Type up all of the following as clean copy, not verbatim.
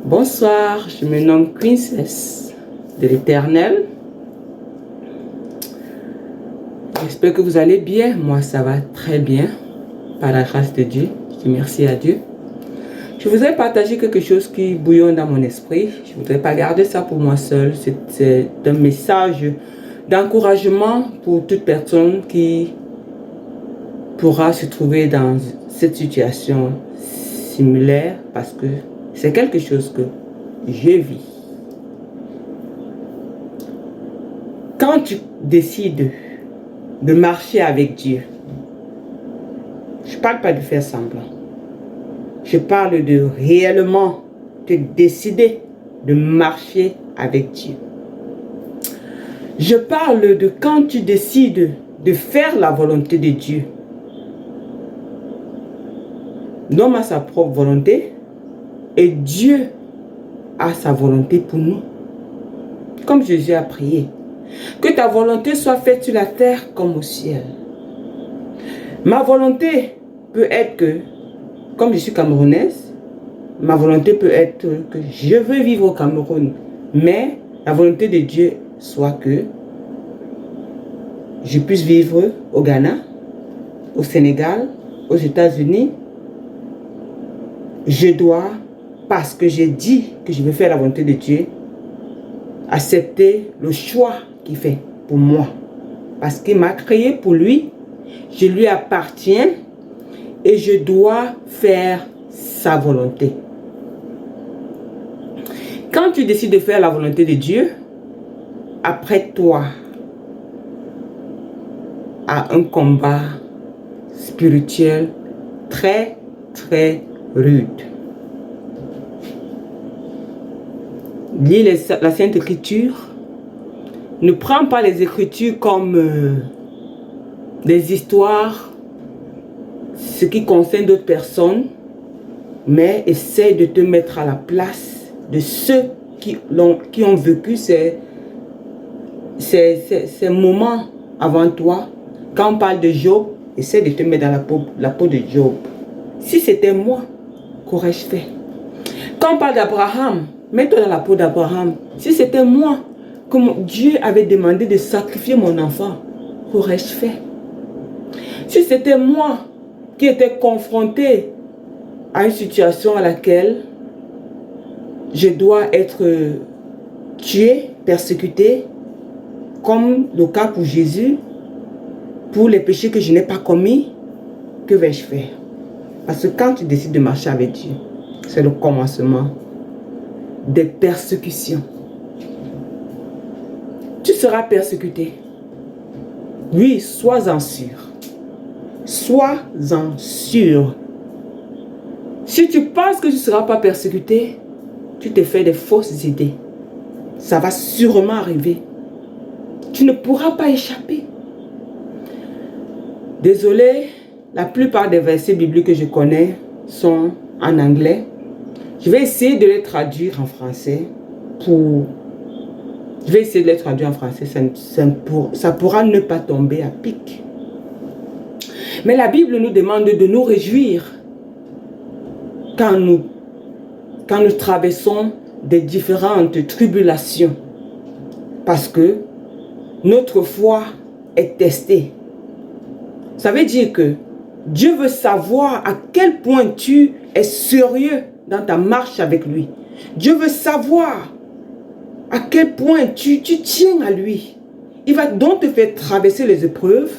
Bonsoir, je me nomme Princess de l'Éternel. J'espère que vous allez bien. Moi, ça va très bien. Par la grâce de Dieu. Je dis merci à Dieu. Je voudrais partager quelque chose qui bouillonne dans mon esprit. Je ne voudrais pas garder ça pour moi seul. C'est un message d'encouragement pour toute personne qui pourra se trouver dans cette situation similaire, parce que c'est quelque chose que je vis. Quand tu décides de marcher avec Dieu, je ne parle pas de faire semblant. Je parle de réellement te décider de marcher avec Dieu. Je parle de quand tu décides de faire la volonté de Dieu. L'homme a sa propre volonté et Dieu a sa volonté pour nous. Comme Jésus a prié, que ta volonté soit faite sur la terre comme au ciel. Ma volonté peut être que, comme je suis camerounaise, ma volonté peut être que je veux vivre au Cameroun. Mais la volonté de Dieu soit que je puisse vivre au Ghana, au Sénégal, aux États-Unis. Je dois, parce que j'ai dit que je veux faire la volonté de Dieu, accepter le choix qu'il fait pour moi. Parce qu'il m'a créé pour lui, je lui appartiens et je dois faire sa volonté. Quand tu décides de faire la volonté de Dieu, après toi à un combat spirituel très rude. Lis la Sainte Écriture. Ne prends pas les Écritures comme des histoires, ce qui concerne d'autres personnes, mais essaie de te mettre à la place de ceux qui ont vécu ces moments avant toi. Quand on parle de Job, essaie de te mettre dans la peau de Job. Si c'était moi, qu'aurais-je fait? Quand on parle d'Abraham, mets-toi dans la peau d'Abraham. Si c'était moi, comme Dieu avait demandé de sacrifier mon enfant, qu'aurais-je fait? Si c'était moi qui étais confronté à une situation à laquelle je dois être tué, persécuté, comme le cas pour Jésus, pour les péchés que je n'ai pas commis, que vais-je faire? Parce que quand tu décides de marcher avec Dieu, c'est le commencement des persécutions. Tu seras persécuté. Oui, sois-en sûr. Sois-en sûr. Si tu penses que tu ne seras pas persécuté, tu te fais des fausses idées. Ça va sûrement arriver. Tu ne pourras pas échapper. Désolé, la plupart des versets bibliques que je connais sont en anglais. Je vais essayer de les traduire en français. Ça pourra ne pas tomber à pic. Mais la Bible nous demande de nous réjouir quand nous traversons des différentes tribulations. Parce que notre foi est testée. Ça veut dire que Dieu veut savoir à quel point tu es sérieux dans ta marche avec lui. Dieu veut savoir à quel point tu tiens à lui. Il va donc te faire traverser les épreuves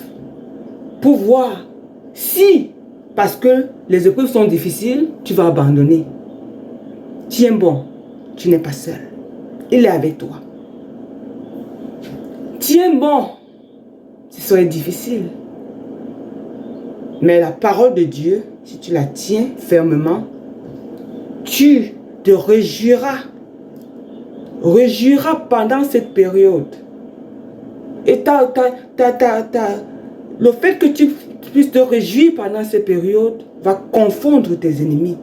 pour voir si, parce que les épreuves sont difficiles, tu vas abandonner. Tiens bon, tu n'es pas seul. Il est avec toi. Tiens bon, ce serait difficile. Mais la parole de Dieu, si tu la tiens fermement, tu te réjouiras. Réjouiras pendant cette période. Et le fait que tu puisses te réjouir pendant cette période va confondre tes ennemis.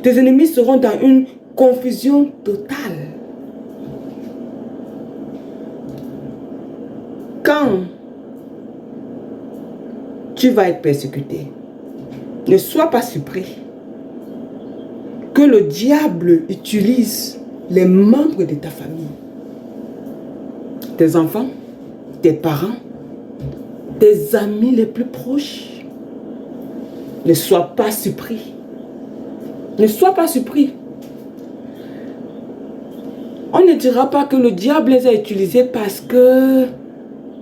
Tes ennemis seront dans une confusion totale. quand tu vas être persécuté, ne sois pas surpris que le diable utilise les membres de ta famille, tes enfants, tes parents, tes amis les plus proches. Ne sois pas surpris. Ne sois pas surpris. On ne dira pas que le diable les a utilisés parce que...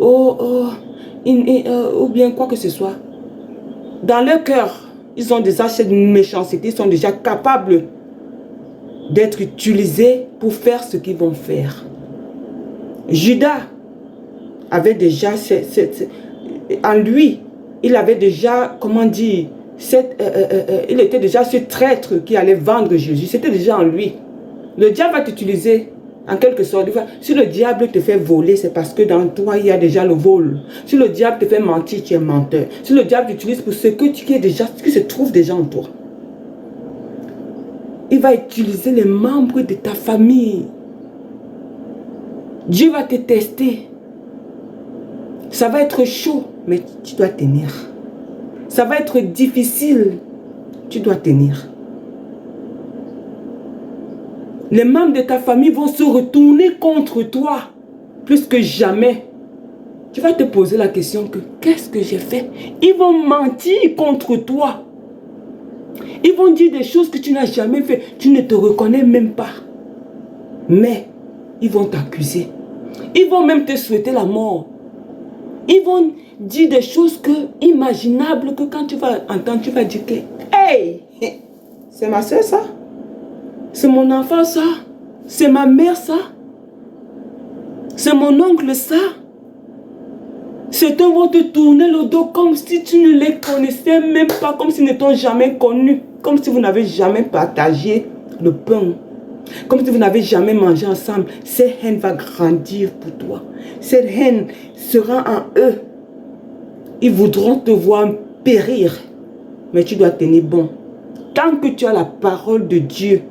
ou bien quoi que ce soit. Dans leur cœur, ils ont déjà cette méchanceté, ils sont déjà capables d'être utilisés pour faire ce qu'ils vont faire. Judas avait déjà... en lui, il avait déjà, comment dire... il était déjà ce traître qui allait vendre Jésus. C'était déjà en lui. Le diable va t'utiliser en quelque sorte. Si le diable te fait voler, c'est parce que dans toi, il y a déjà le vol. Si le diable te fait mentir, tu es menteur. Si le diable t'utilise pour ce qui se trouve déjà en toi, il va utiliser les membres de ta famille. Dieu va te tester. Ça va être chaud, mais tu dois tenir. Ça va être difficile, tu dois tenir. Les membres de ta famille vont se retourner contre toi plus que jamais. Tu vas te poser la question que qu'est-ce que j'ai fait? Ils vont mentir contre toi. Ils vont dire des choses que tu n'as jamais fait. Tu ne te reconnais même pas. Mais ils vont t'accuser. Ils vont même te souhaiter la mort. Ils vont dire des choses imaginables que quand tu vas entendre, tu vas dire que hey, c'est ma soeur ça? C'est mon enfant ça? C'est ma mère ça? C'est mon oncle ça? Certains vont te tourner le dos comme si tu ne les connaissais même pas, comme s'ils ne t'ont jamais connu, comme si vous n'avez jamais partagé le pain, comme si vous n'avez jamais mangé ensemble. Cette haine va grandir pour toi. Cette haine sera en eux. Ils voudront te voir périr, mais tu dois tenir bon. Tant que tu as la parole de Dieu,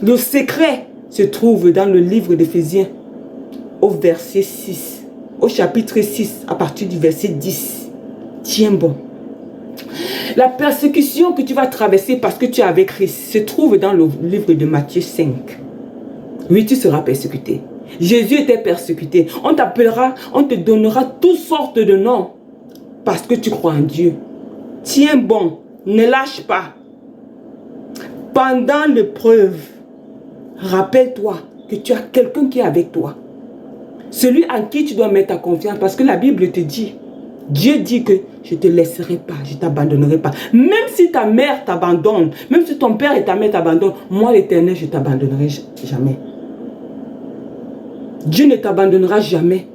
le secret se trouve dans le livre d'Éphésiens, au verset 6, au chapitre 6, à partir du verset 10. Tiens bon. La persécution que tu vas traverser parce que tu es avec Christ se trouve dans le livre de Matthieu 5. Oui, tu seras persécuté. Jésus était persécuté. On t'appellera, on te donnera toutes sortes de noms parce que tu crois en Dieu. Tiens bon, ne lâche pas. Pendant l'épreuve, rappelle-toi que tu as quelqu'un qui est avec toi. Celui en qui tu dois mettre ta confiance. Parce que la Bible te dit, Dieu dit que je ne te laisserai pas, je ne t'abandonnerai pas. Même si ta mère t'abandonne, même si ton père et ta mère t'abandonnent, moi l'Éternel, je ne t'abandonnerai jamais. Dieu ne t'abandonnera jamais.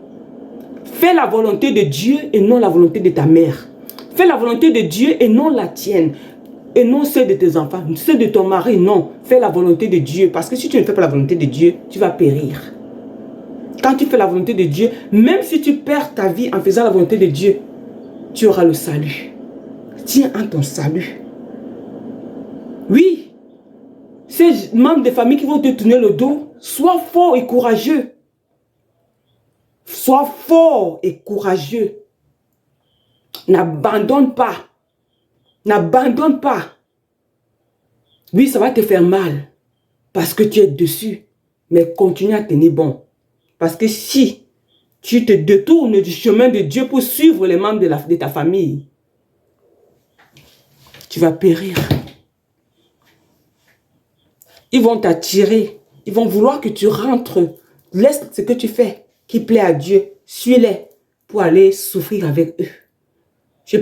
Fais la volonté de Dieu et non la volonté de ta mère. Fais la volonté de Dieu et non la tienne. Et non celle de tes enfants, celle de ton mari, non. Fais la volonté de Dieu. Parce que si tu ne fais pas la volonté de Dieu, tu vas périr. Quand tu fais la volonté de Dieu, même si tu perds ta vie en faisant la volonté de Dieu, tu auras le salut. Tiens en ton salut. Oui, ces membres de famille qui vont te tourner le dos, sois fort et courageux. Sois fort et courageux. N'abandonne pas. N'abandonne pas. Oui, ça va te faire mal parce que tu es dessus. Mais continue à tenir bon. Parce que si tu te détournes du chemin de Dieu pour suivre les membres de ta famille, tu vas périr. Ils vont t'attirer. Ils vont vouloir que tu rentres. Laisse ce que tu fais qui plaît à Dieu. Suis-les pour aller souffrir avec eux.